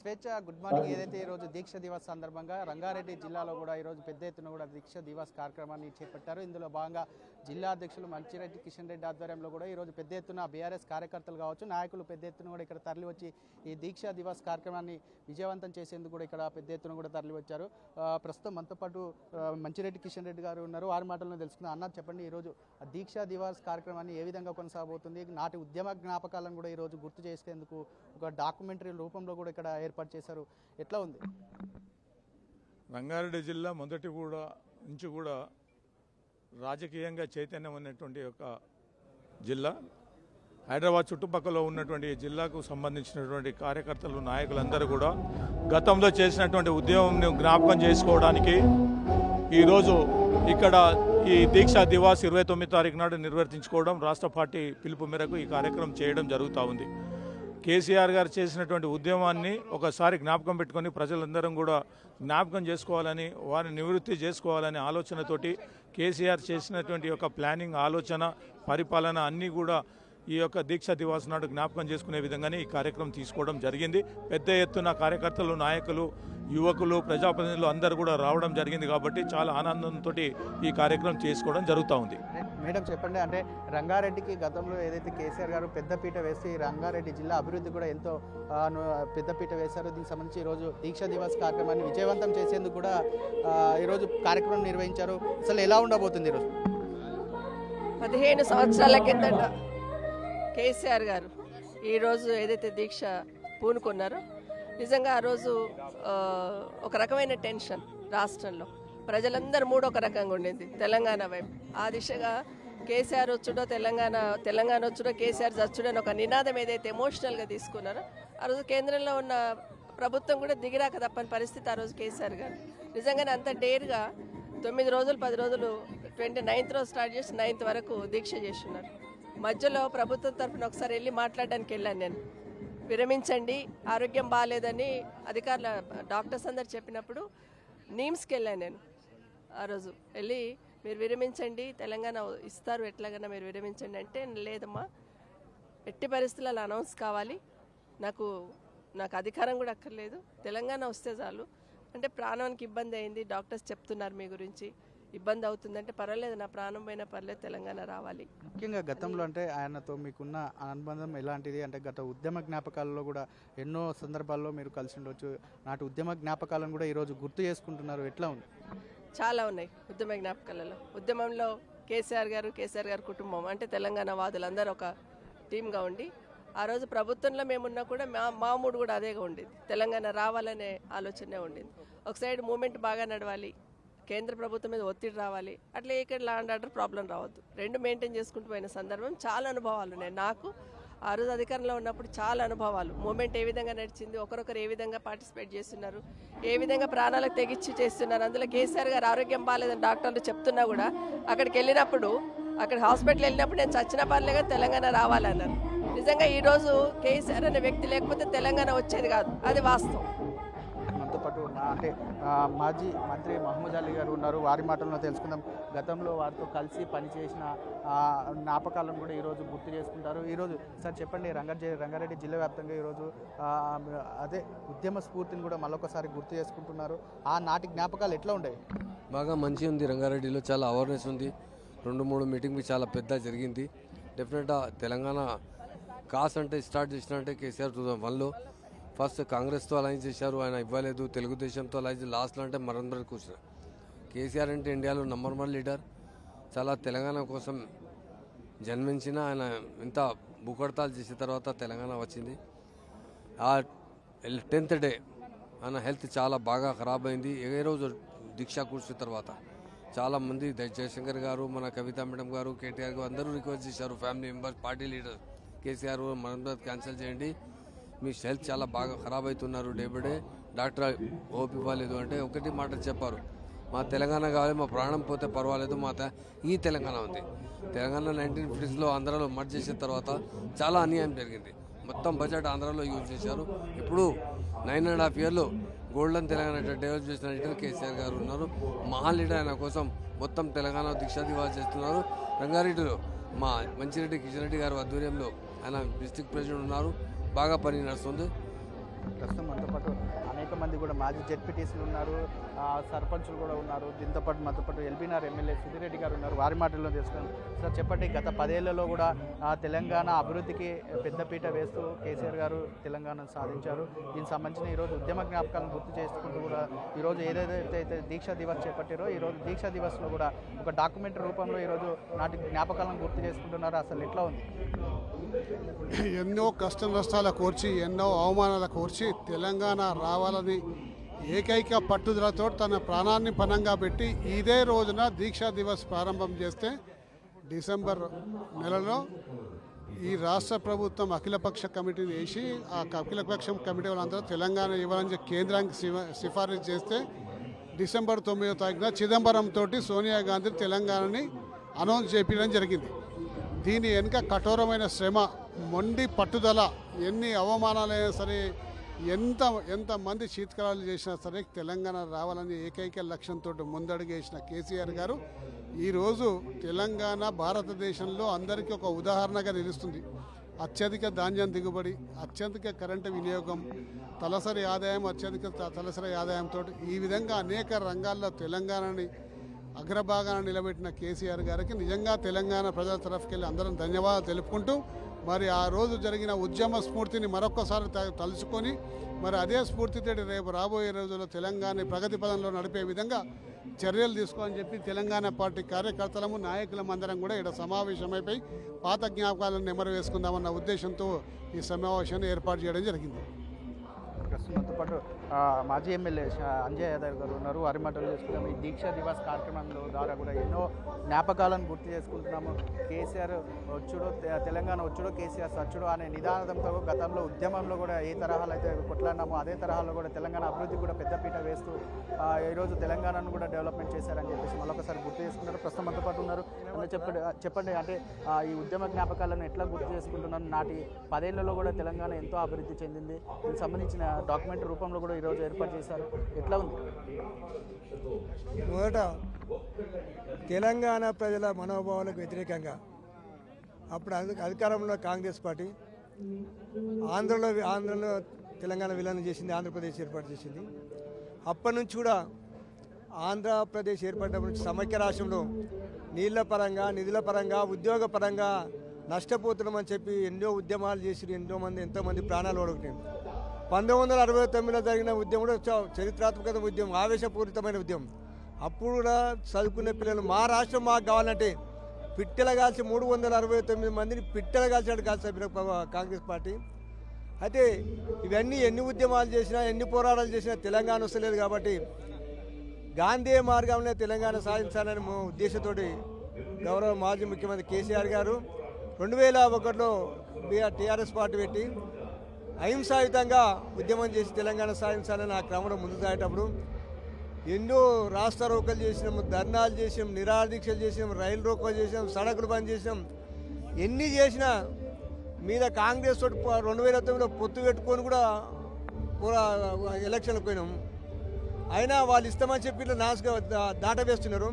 స్వేచ్ఛ good morning. ఏదైతే ఈరోజు దీక్ష దివస్ సందర్భంగా రంగారెడ్డి జిల్లాలో కూడా ఈరోజు పెద్ద ఎత్తున కూడా దీక్ష దివస్ కార్యక్రమాన్ని చేపట్టారు. ఇందులో భాగంగా జిల్లా అధ్యక్షులు మంచిరెడ్డి కిషన్ రెడ్డి ఆధ్వర్యంలో కూడా ఈరోజు పెద్ద ఎత్తున బీఆర్ఎస్ కార్యకర్తలు కావచ్చు, నాయకులు పెద్ద ఎత్తున కూడా ఇక్కడ తరలి వచ్చి ఈ దీక్ష దివస్ కార్యక్రమాన్ని విజయవంతం చేసేందుకు కూడా ఇక్కడ పెద్ద ఎత్తున కూడా తరలి వచ్చారు. ప్రస్తుతం మనతో పాటు మంచిరెడ్డి కిషన్ రెడ్డి గారు ఉన్నారు. వారి మాటలను తెలుసుకుందాం. అన్న, చెప్పండి, ఈరోజు దీక్ష దివస్ కార్యక్రమాన్ని ఏ విధంగా కొనసాగబోతుంది? నాటి ఉద్యమ జ్ఞాపకాలను కూడా ఈరోజు గుర్తు చేసేందుకు ఒక డాక్యుమెంటరీ రూపంలో కూడా ఇక్కడ ఏర్పాటు చేశారు. ఎట్లా ఉంది? రంగారెడ్డి జిల్లా మొదటి నుంచి కూడా రాజకీయంగా చైతన్యం ఉన్నటువంటి ఒక జిల్లా. హైదరాబాద్ చుట్టుపక్కల ఉన్నటువంటి జిల్లాకు సంబంధించినటువంటి కార్యకర్తలు, నాయకులందరూ కూడా గతంలో చేసినటువంటి ఉద్యమంను జ్ఞాపకం చేసుకోవడానికి ఈరోజు ఇక్కడ ఈ దీక్షా దివాస్ 29 తారీఖు నాడు నిర్వర్తించుకోవడం, రాష్ట్ర పార్టీ పిలుపు మేరకు ఈ కార్యక్రమం చేయడం జరుగుతూ ఉంది. కేసీఆర్ గారు చేసినటువంటి ఉద్యమాన్ని ఒకసారి జ్ఞాపకం పెట్టుకొని ప్రజలందరం కూడా జ్ఞాపకం చేసుకోవాలని, వారిని నివృత్తి చేసుకోవాలనే ఆలోచనతోటి కేసీఆర్ చేసినటువంటి యొక్క ప్లానింగ్, ఆలోచన, పరిపాలన అన్నీ కూడా ఈ యొక్క దీక్ష దివాస్ నాడు జ్ఞాపకం చేసుకునే విధంగానే ఈ కార్యక్రమం తీసుకోవడం జరిగింది. పెద్ద ఎత్తున కార్యకర్తలు, నాయకులు, యువకులు, ప్రజాప్రతినిధులు అందరూ కూడా రావడం జరిగింది. కాబట్టి చాలా ఆనందంతో ఈ కార్యక్రమం చేసుకోవడం జరుగుతూ ఉంది. మేడం, చెప్పండి, అంటే రంగారెడ్డికి గతంలో ఏదైతే కేసీఆర్ గారు పెద్దపీట వేసి రంగారెడ్డి జిల్లా అభివృద్ధి కూడా ఎంతో పెద్దపీట వేశారు. దీనికి సంబంధించి ఈరోజు దీక్ష దివాస్ కార్యక్రమాన్ని విజయవంతం చేసేందుకు కూడా ఈరోజు కార్యక్రమం నిర్వహించారు. అసలు ఎలా ఉండబోతుంది ఈరోజు? 15 సంవత్సరాల కిందట కేసీఆర్ గారు ఈరోజు ఏదైతే దీక్ష పూనుకున్నారో, నిజంగా ఆ రోజు ఒక రకమైన టెన్షన్ రాష్ట్రంలో. ప్రజలందరూ మూడు ఒక రకంగా ఉండింది తెలంగాణ వైపు. ఆ దిశగా కేసీఆర్ వచ్చుడో తెలంగాణ వచ్చుడో కేసీఆర్ చచ్చుడో అని ఒక నినాదం ఏదైతే ఎమోషనల్గా తీసుకున్నారో, ఆ రోజు కేంద్రంలో ఉన్న ప్రభుత్వం కూడా దిగిరాక తప్పని పరిస్థితి ఆ రోజు కేసీఆర్ గారు. నిజంగానే అంత డేర్గా 9 రోజులు 10 రోజులు 29th రోజు స్టార్ట్ చేసి 9th వరకు దీక్ష చేస్తున్నారు. మధ్యలో ప్రభుత్వం తరఫున ఒకసారి వెళ్ళి మాట్లాడడానికి వెళ్ళాను నేను. విరమించండి, ఆరోగ్యం బాగాలేదని అధికారుల డాక్టర్స్ అందరు చెప్పినప్పుడు నీమ్స్కి వెళ్ళాను నేను. ఆ రోజు వెళ్ళి మీరు విరమించండి, తెలంగాణ ఇస్తారు, ఎట్లాగైనా మీరు విరమించండి అంటే, లేదమ్మా, ఎట్టి పరిస్థితుల్లో అనౌన్స్ కావాలి, నాకు అధికారం కూడా అక్కర్లేదు, తెలంగాణ వస్తే చాలు అంటే. ప్రాణానికి ఇబ్బంది అయింది, డాక్టర్స్ చెప్తున్నారు మీ గురించి ఇబ్బంది అవుతుందంటే, పర్వాలేదు, నా ప్రాణం పోయినా పర్లేదు, తెలంగాణ రావాలి. ముఖ్యంగా గతంలో అంటే ఆయనతో మీకున్న అనుబంధం ఎలాంటిది? అంటే గత ఉద్యమ జ్ఞాపకాలలో కూడా ఎన్నో సందర్భాల్లో మీరు కలిసి ఉండొచ్చు. నాటి ఉద్యమ జ్ఞాపకాలను కూడా ఈరోజు గుర్తు చేసుకుంటున్నారు. ఎట్లా ఉంది? చాలా ఉన్నాయి ఉద్యమ జ్ఞాపకాలలో. ఉద్యమంలో కేసీఆర్ గారు కుటుంబం అంటే తెలంగాణ వాదులందరూ ఒక టీమ్గా ఉండి, ఆ రోజు ప్రభుత్వంలో మేమున్నా కూడా మా మూడు కూడా అదేగా ఉండేది. తెలంగాణ రావాలనే ఆలోచనే ఉండేది. ఒక సైడ్ మూమెంట్ బాగా నడవాలి, కేంద్ర ప్రభుత్వం మీద ఒత్తిడి రావాలి, అట్లా ఇక్కడ లా అండ్ ఆర్డర్ ప్రాబ్లం రావద్దు, రెండు మెయింటైన్ చేసుకుంటూ పోయిన సందర్భం. చాలా అనుభవాలు ఉన్నాయి నాకు. ఆ రోజు అధికారంలో ఉన్నప్పుడు చాలా అనుభవాలు. మూమెంట్ ఏ విధంగా నడిచింది, ఒకరొకరు ఏ విధంగా పార్టిసిపేట్ చేస్తున్నారు, ఏ విధంగా ప్రాణాలకు తెగించి చేస్తున్నారు. అందులో కేసీఆర్ గారు ఆరోగ్యం బాగాలేదని డాక్టర్లు చెప్తున్నా కూడా అక్కడికి వెళ్ళినప్పుడు, అక్కడ హాస్పిటల్ వెళ్ళినప్పుడు నేను చచ్చిన పర్లేగా తెలంగాణ రావాలన్నారు. నిజంగా ఈరోజు కేసీఆర్ అనే వ్యక్తి లేకపోతే తెలంగాణ వచ్చేది కాదు, అది వాస్తవం. మనతో పాటు అంటే మాజీ మంత్రి మహమూద్ అలీ గారు ఉన్నారు. వారి మాటలను తెలుసుకుందాం. గతంలో వారితో కలిసి పనిచేసిన జ్ఞాపకాలను కూడా ఈరోజు గుర్తు చేసుకుంటారు. ఈరోజు సార్ చెప్పండి, రంగారెడ్డి జిల్లా వ్యాప్తంగా ఈరోజు అదే ఉద్యమ స్ఫూర్తిని కూడా మళ్ళొకసారి గుర్తు చేసుకుంటున్నారు. ఆ నాటి జ్ఞాపకాలు ఎట్లా ఉండేవి? బాగా మంచిగా ఉంది. రంగారెడ్డిలో చాలా అవేర్నెస్ ఉంది. 2-3 మీటింగ్ చాలా పెద్ద జరిగింది. డెఫినెట్గా తెలంగాణ కాస్ అంటే స్టార్ట్ చేసినంటే కేసీఆర్ 2001లో ఫస్ట్ కాంగ్రెస్తో అలయన్స్ చేశారు, ఆయన ఇవ్వలేదు. తెలుగుదేశంతో అలయన్స్ లాస్ట్లో అంటే మరణంబర్ కూర్చున్నారు. కేసీఆర్ అంటే ఇండియాలో నంబర్ 1 లీడర్. చాలా తెలంగాణ కోసం జన్మించిన ఆయన ఇంత భూకడతాలు చేసిన తర్వాత తెలంగాణ వచ్చింది. ఆ 10th డే ఆయన హెల్త్ చాలా బాగా ఖరాబ్ అయింది. ఏ రోజు దీక్ష కూర్చున్న తర్వాత చాలామంది జయశంకర్ గారు, మన కవిత మేడం గారు, కేటీఆర్ గారు అందరూ రిక్వెస్ట్ చేశారు, family members, party leader, KCR మరణం క్యాన్సిల్ చేయండి, మీ హెల్త్ చాలా బాగా ఖరాబ్ అవుతున్నారు day by day, doctor hope ఇవ్వలేదు అంటే ఒకటి మాట చెప్పారు, మా తెలంగాణ కావాలి, మా ప్రాణం పోతే పర్వాలేదు, ఈ తెలంగాణ ఉంది. తెలంగాణ 1950sలో ఆంధ్రాలో మర్జ్ చేసిన తర్వాత చాలా అన్యాయం జరిగింది. మొత్తం బడ్జెట్ ఆంధ్రాలో యూజ్ చేశారు. ఇప్పుడు 9.5 yearsలో గోల్డెన్ తెలంగాణ డెవలప్ చేసిన కేసీఆర్ గారు ఉన్నారు. మహాన్ లీడర్, ఆయన కోసం మొత్తం తెలంగాణ దీక్షా దివాస్ చేస్తున్నారు. రంగారెడ్డిలో మా మంచిరెడ్డి కిషన్ రెడ్డి గారు ఆధ్వర్యంలో ఆయన డిస్ట్రిక్ట్ ప్రెసిడెంట్ ఉన్నారు. బాగా పని నడుస్తుంది. ప్రస్తుతం మనతో పాటు అనేక మంది కూడా మాజీ జెడ్పీటీసీలు ఉన్నారు, సర్పంచులు కూడా ఉన్నారు. దీంతో పాటు మనతో పాటు ఎల్బీనగర్ ఎమ్మెల్యే సుధీర్ రెడ్డి గారు ఉన్నారు. వారి మాటల్లో తెలుసుకున్నాం. సార్ చెప్పండి, గత 10 ఏళ్లలో కూడా తెలంగాణ అభివృద్ధికి పెద్దపీట వేస్తూ కేసీఆర్ గారు తెలంగాణను సాధించారు. దీనికి సంబంధించిన ఈరోజు ఉద్యమ జ్ఞాపకాలను గుర్తు చేసుకుంటూ కూడా ఈరోజు ఏదైతే దీక్షా దివస్ చేపట్టారో ఈరోజు దీక్షా దివస్లో కూడా ఒక డాక్యుమెంటరీ రూపంలో ఈరోజు నాటి జ్ఞాపకాలను గుర్తు చేసుకుంటున్నారు. అసలు ఎట్లా ఉంది? ఎన్నో కష్ట నష్టాల కోర్చి ఎన్నో అవమానాల కోర్చి తెలంగాణ రావాలని ఏకైక పట్టుదలతో తన ప్రాణాన్ని పణంగా పెట్టి ఇదే రోజున దీక్షా దివస్ ప్రారంభం చేస్తే డిసెంబర్ నెలలో ఈ రాష్ట్ర ప్రభుత్వం అఖిలపక్ష కమిటీని వేసి ఆ అఖిలపక్షం కమిటీ వాళ్ళందరూ తెలంగాణ ఇవ్వాలని కేంద్రానికి సిఫారసు చేస్తే డిసెంబర్ 9వ తారీఖున చిదంబరం తోటి సోనియా గాంధీ తెలంగాణని అనౌన్స్ చేయడం జరిగింది. దీని వెనుక కఠోరమైన శ్రమ, మొండి పట్టుదల, ఎన్ని అవమానాలైనా సరే, ఎంతమంది శీతకాలు చేసినా సరే తెలంగాణ రావాలని ఏకైక లక్ష్యంతో ముందడుగేసిన కేసీఆర్ గారు ఈరోజు తెలంగాణ భారతదేశంలో అందరికీ ఒక ఉదాహరణగా నిలుస్తుంది. అత్యధిక ధాన్యం దిగుబడి, అత్యధిక కరెంటు వినియోగం, తలసరి ఆదాయం, అత్యధిక తలసరి ఆదాయంతో ఈ విధంగా అనేక రంగాల్లో తెలంగాణని అగ్రభాగాన నిలబెట్టిన కేసీఆర్ గారికి నిజంగా తెలంగాణ ప్రజల తరఫుకెళ్ళి అందరం ధన్యవాదాలు తెలుపుకుంటూ, మరి ఆ రోజు జరిగిన ఉద్యమ స్ఫూర్తిని మరొక్కసారి తలుచుకొని మరి అదే స్ఫూర్తితో రేపు రాబోయే రోజుల్లో తెలంగాణ ప్రగతి పదంలో నడిపే విధంగా చర్యలు తీసుకోవాలని చెప్పి తెలంగాణ పార్టీ కార్యకర్తలము నాయకులం అందరం కూడా ఇక్కడ సమావేశమైపోయి పాత జ్ఞాపకాలను నెమరు వేసుకుందామన్న ఉద్దేశంతో ఈ సమావేశాన్ని ఏర్పాటు చేయడం జరిగింది. ప్రస్తుతంతో పాటు మాజీ ఎమ్మెల్యే అంజయ్ యాదవ్ గారు ఉన్నారు. వారి మాటలు చేసుకున్నాము. ఈ దీక్షా దివస్ కార్యక్రమంలో ద్వారా కూడా ఎన్నో జ్ఞాపకాలను గుర్తు చేసుకుంటున్నాము. కేసీఆర్ వచ్చుడో తెలంగాణ వచ్చుడో కేసీఆర్ సచ్చుడో అనే నిదానంతో గతంలో ఉద్యమంలో కూడా ఏ తరహాలో అయితే కొట్లాడినామో అదే తరహాలో కూడా తెలంగాణ అభివృద్ధికి కూడా పెద్దపీట వేస్తూ ఈరోజు తెలంగాణను కూడా డెవలప్మెంట్ చేశారని చెప్పేసి మరొకసారి గుర్తు చేసుకున్నారు. ప్రస్తుతం మనతో పాటు ఉన్నారు. చెప్పండి అంటే ఈ ఉద్యమ జ్ఞాపకాలను ఎట్లా గుర్తు చేసుకుంటున్నారు? నాటి 10 ఏళ్లలో కూడా తెలంగాణ ఎంతో అభివృద్ధి చెందింది. దీనికి సంబంధించిన డాక్యుమెంటరీ రూపంలో కూడా ఈరోజు ఏర్పాటు చేశారు. ఎట్లా ఉంది? మొదట తెలంగాణ ప్రజల మనోభావాలకు వ్యతిరేకంగా అప్పుడు అధికారంలో కాంగ్రెస్ పార్టీ ఆంధ్రలో తెలంగాణ విలీనం చేసింది, ఆంధ్రప్రదేశ్ ఏర్పాటు చేసింది. అప్పటి నుంచి కూడా ఆంధ్రప్రదేశ్ ఏర్పడినప్పటి నుంచి సమైక్య రాష్ట్రంలో నీళ్ల పరంగా, నిధుల పరంగా, ఉద్యోగ పరంగా నష్టపోతున్నామని చెప్పి ఎన్నో ఉద్యమాలు చేసి ఎంతోమంది ప్రాణాలు ఓడుకున్నాయి. 1969లో జరిగిన ఉద్యమం కూడా చరిత్రాత్మక ఉద్యమం, ఆవేశపూరితమైన ఉద్యమం. అప్పుడు కూడా చదువుకునే పిల్లలు మా రాష్ట్రం మాకు కావాలంటే పిట్టెల కాల్చి 369 మందిని పిట్టెల కాల్చినట్టు కాల్చిన కాంగ్రెస్ పార్టీ. అయితే ఇవన్నీ ఎన్ని ఉద్యమాలు చేసినా, ఎన్ని పోరాటాలు చేసినా తెలంగాణ వస్తలేదు. కాబట్టి గాంధీ మార్గంలో తెలంగాణ సాధించాలనే ఉద్దేశంతో గౌరవ మాజీ ముఖ్యమంత్రి కేసీఆర్ గారు 2001లో టీఆర్ఎస్ పార్టీ పెట్టి అహింసాయుతంగా ఉద్యమం చేసి తెలంగాణ సాధించాలని ఆ క్రమంలో ముందు సాగేటప్పుడు ఎన్నో రాస్తా రోకలు చేసినాం, ధర్నాలు చేసినాం, నిరాదీక్షలు చేసినాం, రైలు రోకోలు చేసినాం, సడకులు బంద్ చేసినాం. ఎన్ని చేసినా మీద కాంగ్రెస్ తోటి 2009లో పొత్తు పెట్టుకొని కూడా ఎలక్షన్లకు పోయినాం. అయినా వాళ్ళు ఇస్తామని చెప్పి నాసుగా దాటవేస్తున్నారు.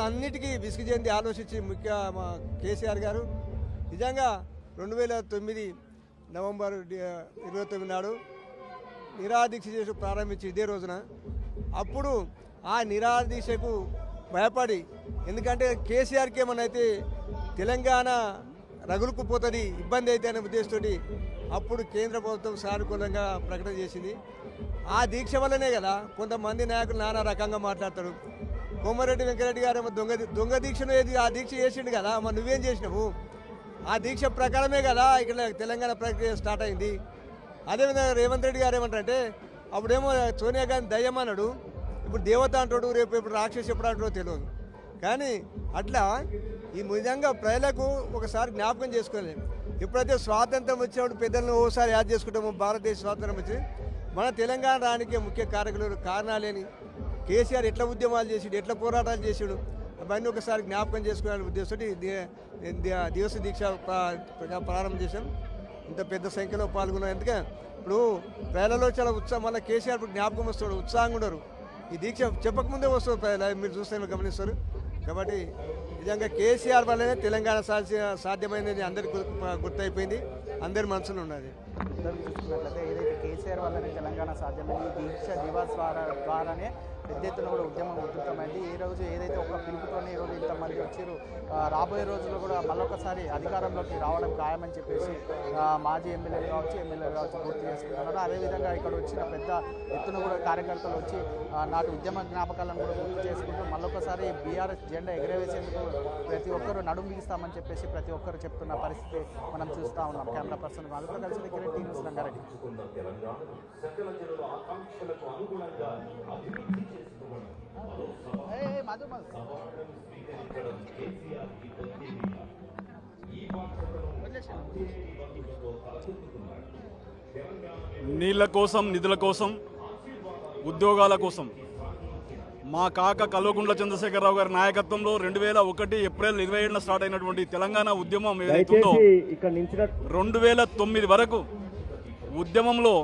అన్నిటికీ విసిగి చెంది ఆలోచించి మా కేసీఆర్ గారు నిజంగా 2009 నవంబర్ 29 నాడు నిరాదీక్ష చేసి ప్రారంభించి ఇదే రోజున అప్పుడు ఆ నిరాదీక్షకు భయపడి, ఎందుకంటే కేసీఆర్కి ఏమన్నైతే తెలంగాణ రగులుకుపోతుంది, ఇబ్బంది అయితే అనే ఉద్దేశంతో అప్పుడు కేంద్ర ప్రభుత్వం సానుకూలంగా ప్రకటన చేసింది. ఆ దీక్ష వల్లనే కదా కొంతమంది నాయకులు నానా రకంగా మాట్లాడతారు. కోమరెడ్డి వెంకరెడ్డి గారు ఏమో దొంగ దీక్షను ఆ దీక్ష చేసిండు కదా, మరి నువ్వేం చేసినావు? ఆ దీక్ష ప్రకారమే కదా ఇక్కడ తెలంగాణ ప్రక్రియ స్టార్ట్ అయింది. అదేవిధంగా రేవంత్ రెడ్డి గారు ఏమంటారంటే అప్పుడేమో సోనియా గాంధీ దయ్యం అన్నాడు, ఇప్పుడు దేవత అంటాడు, రేపు ఎప్పుడు రాక్షసి ఎప్పుడు అంటాడో తెలియదు. కానీ అట్లా ఈ నిజంగా ప్రజలకు ఒకసారి జ్ఞాపకం చేసుకోలేదు. ఎప్పుడైతే స్వాతంత్రం వచ్చినప్పుడు పెద్దలను ఓసారి యాద్ చేసుకుంటాము. భారతదేశ స్వాతంత్రం వచ్చి మన తెలంగాణ రానికి ముఖ్య కారణాలేని కేసీఆర్ ఎట్లా ఉద్యమాలు చేసాడు, ఎట్లా పోరాటాలు చేసాడు, అవన్నీ ఒకసారి జ్ఞాపకం చేసుకోవాలనే ఉద్దేశంతో దివస దీక్ష ప్రారంభం చేశాం. ఇంత పెద్ద సంఖ్యలో పాల్గొన్నాం. ఎందుకంటే ఇప్పుడు ప్రజలలో చాలా ఉత్సాహం, మళ్ళీ కేసీఆర్ ఇప్పుడు జ్ఞాపకం వస్తాడు, ఉత్సాహంగా ఉన్నారు. ఈ దీక్ష చెప్పకముందే వస్తుంది ప్రజలు, మీరు చూస్తే గమనిస్తారు. కాబట్టి నిజంగా కేసీఆర్ వల్లనే తెలంగాణ సాధ్యమైనది అందరికీ గుర్తయిపోయింది. అందరి మనసులో ఉన్నది. ఉత్తరం చూసుకున్నట్లయితే ఏదైతే కేసీఆర్ వల్లనే తెలంగాణ సాధ్యమైంది, ఈ దీక్ష దివాస్ ద్వారానే పెద్ద ఎత్తున కూడా ఉద్యమం ఉధృతమైంది. ఈ రోజు ఏదైతే ఒక పిలుపుతోనే ఈరోజు ఇంతమంది వచ్చారు, రాబోయే రోజుల్లో కూడా మళ్ళొకసారి అధికారంలోకి రావడం ఖాయమని చెప్పేసి మాజీ ఎమ్మెల్యేలు కావచ్చు పూర్తి చేసుకుంటున్నారు. అదేవిధంగా ఇక్కడ వచ్చిన పెద్ద ఎత్తున కూడా కార్యకర్తలు వచ్చి నాటి ఉద్యమ జ్ఞాపకాలను కూడా గుర్తు చేసుకుంటూ మళ్ళొకసారి బీఆర్ఎస్ జెండా ఎగరవేసేందుకు ప్రతి ఒక్కరు నడుము బిగిస్తామని చెప్పేసి ప్రతి ఒక్కరు చెప్తున్న పరిస్థితి మనం చూస్తూ ఉన్నాం. కెమెరా పర్సన్ వాళ్ళతో కలిసి దగ్గర టీవీ న్యూస్ రంగారెడ్డి. నీళ్ల కోసం, నిధుల కోసం, ఉద్యోగాల కోసం మా కాక కల్వకుంట్ల చంద్రశేఖరరావు గారి నాయకత్వంలో 2001 ఏప్రిల్ 27న స్టార్ట్ అయినటువంటి తెలంగాణ ఉద్యమం ఏదైతుందో 2009 వరకు ఉద్యమంలో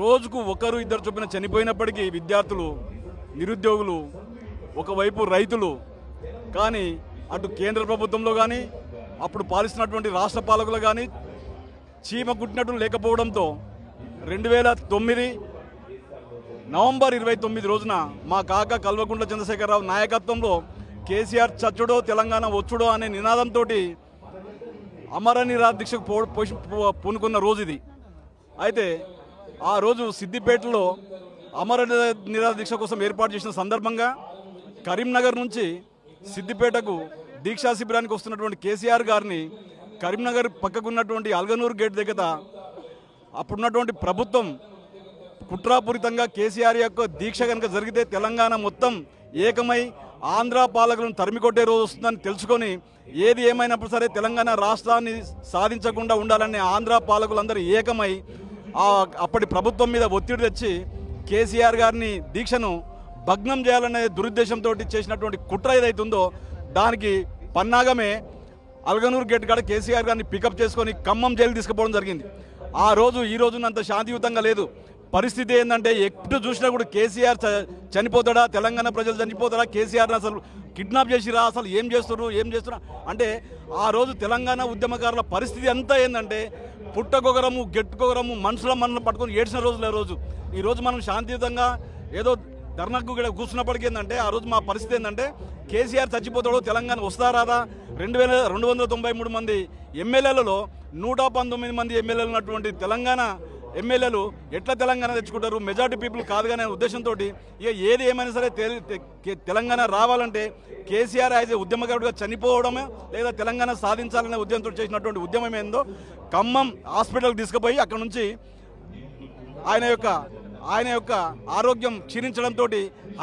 రోజుకు ఒకరు ఇద్దరు చొప్పున చనిపోయినప్పటికీ విద్యార్థులు, నిరుద్యోగులు, ఒకవైపు రైతులు, కానీ అటు కేంద్ర ప్రభుత్వంలో కానీ అప్పుడు పాలిస్తున్నటువంటి రాష్ట్ర పాలకులు కానీ చీమ కుట్టినట్టు లేకపోవడంతో 2009 నవంబర్ 29 రోజున మా కాక కల్వకుంట్ల చంద్రశేఖరరావు నాయకత్వంలో కేసీఆర్ చచ్చుడో తెలంగాణ వచ్చుడో అనే నినాదంతో అమర నిరాహార దీక్షకు పూనుకున్న రోజు ఇది. అయితే ఆ రోజు సిద్దిపేటలో అమర నిరాహార దీక్ష కోసం ఏర్పాటు చేసిన సందర్భంగా కరీంనగర్ నుంచి సిద్దిపేటకు దీక్షా శిబిరానికి వస్తున్నటువంటి కేసీఆర్ గారిని కరీంనగర్ పక్కకున్నటువంటి అల్గనూరు గేట్ దగ్గర అప్పుడున్నటువంటి ప్రభుత్వం కుట్రాపూరితంగా కేసీఆర్ యొక్క దీక్ష కనుక జరిగితే తెలంగాణ మొత్తం ఏకమై ఆంధ్ర పాలకులను తరిమికొట్టే రోజు వస్తుందని తెలుసుకొని ఏది ఏమైనప్పుడు సరే తెలంగాణ రాష్ట్రాన్ని సాధించకుండా ఉండాలని ఆంధ్ర పాలకులందరూ ఏకమై అప్పటి ప్రభుత్వం మీద ఒత్తిడి తెచ్చి కేసీఆర్ గారిని దీక్షను భగ్నం చేయాలనే దురుద్దేశంతో చేసినటువంటి కుట్ర ఏదైతుందో దానికి పన్నాగమే అల్గనూరు గేట్ కాడ కేసీఆర్ గారిని పికప్ చేసుకొని ఖమ్మం జైలు తీసుకుపోవడం జరిగింది. ఆ రోజు ఈ రోజునంత శాంతియుతంగా లేదు. పరిస్థితి ఏంటంటే ఎప్పుడు చూసినా కూడా కేసీఆర్ చనిపోతాడా, తెలంగాణ ప్రజలు చనిపోతాడా, కేసీఆర్ని అసలు కిడ్నాప్ చేసిరా, అసలు ఏం చేస్తున్నా అంటే ఆ రోజు తెలంగాణ ఉద్యమకారుల పరిస్థితి అంతా ఏంటంటే పుట్టకొగరము గెట్టుకొగరము మనుషుల మనల్ని పట్టుకొని ఏడ్చిన రోజులు. ఈ రోజు మనం శాంతియుతంగా ఏదో ధర్నాకు కూర్చున్నప్పటికీ ఏంటంటే ఆ రోజు మా పరిస్థితి ఏంటంటే కేసీఆర్ చచ్చిపోతాడో తెలంగాణ వస్తారాదా, 2293 మంది ఎమ్మెల్యేలలో 119 మంది ఎమ్మెల్యేలు ఉన్నటువంటి తెలంగాణ ఎమ్మెల్యేలు ఎట్లా తెలంగాణ తెచ్చుకుంటారు, మెజార్టీ పీపుల్ కాదుగానే ఉద్దేశంతో ఇక ఏది ఏమైనా సరే తెలంగాణ రావాలంటే కేసీఆర్ యాజ్ ఉద్యమకారుడిగా చనిపోవడమే లేదా తెలంగాణ సాధించాలనే ఉద్యమంతో చేసినటువంటి ఉద్యమం ఏందో ఖమ్మం హాస్పిటల్కి తీసుకుపోయి అక్కడ నుంచి ఆయన యొక్క ఆరోగ్యం క్షీణించడంతో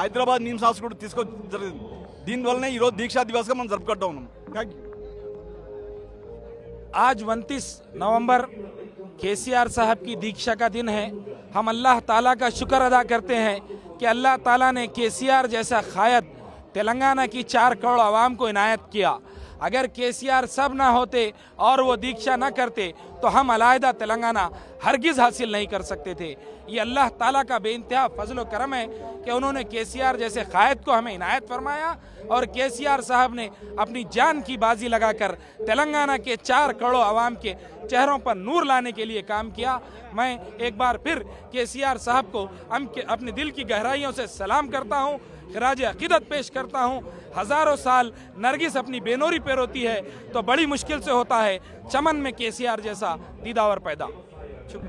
హైదరాబాద్ నిమ్స్ హాస్పిటల్ తీసుకొని జరిగింది. దీనివల్లనే ఈరోజు దీక్షా దివస్గా మనం జరుపుకుంటా ఉన్నాం. Thank you. आज 29 नवंबर केसीआर साहब की दीक्षा का दिन है। हम अल्लाह ताला का शुक्र अदा करते हैं कि अल्लाह ताला ने केसीआर जैसा क़ायद तेलंगाना की 4 करोड़ आवाम को इनायत किया। अगर केसीआर सब ना होते और वो दीक्षा ना करते तो हम अलहदा तेलंगाना हरगिज़ हासिल नहीं कर सकते थे। ये अल्लाह ताला का बेइंतहा फजल करम है कि उन्होंने केसीआर जैसे क़ायद को हमें इनायत फरमाया और केसीआर साहब ने अपनी जान की बाजी लगाकर तेलंगाना के 4 करोड़ आवाम के चेहरों पर नूर लाने के लिए काम किया। मैं एक बार फिर केसीआर साहब को अपने दिल की गहराइयों से सलाम करता हूँ, खिराज अक़ीदत पेश करता हूँ। हज़ारों साल नरगिस अपनी बेनोरी पे रोती है तो बड़ी मुश्किल से होता है चमन में केसीआर जैसा दीदावर पैदा।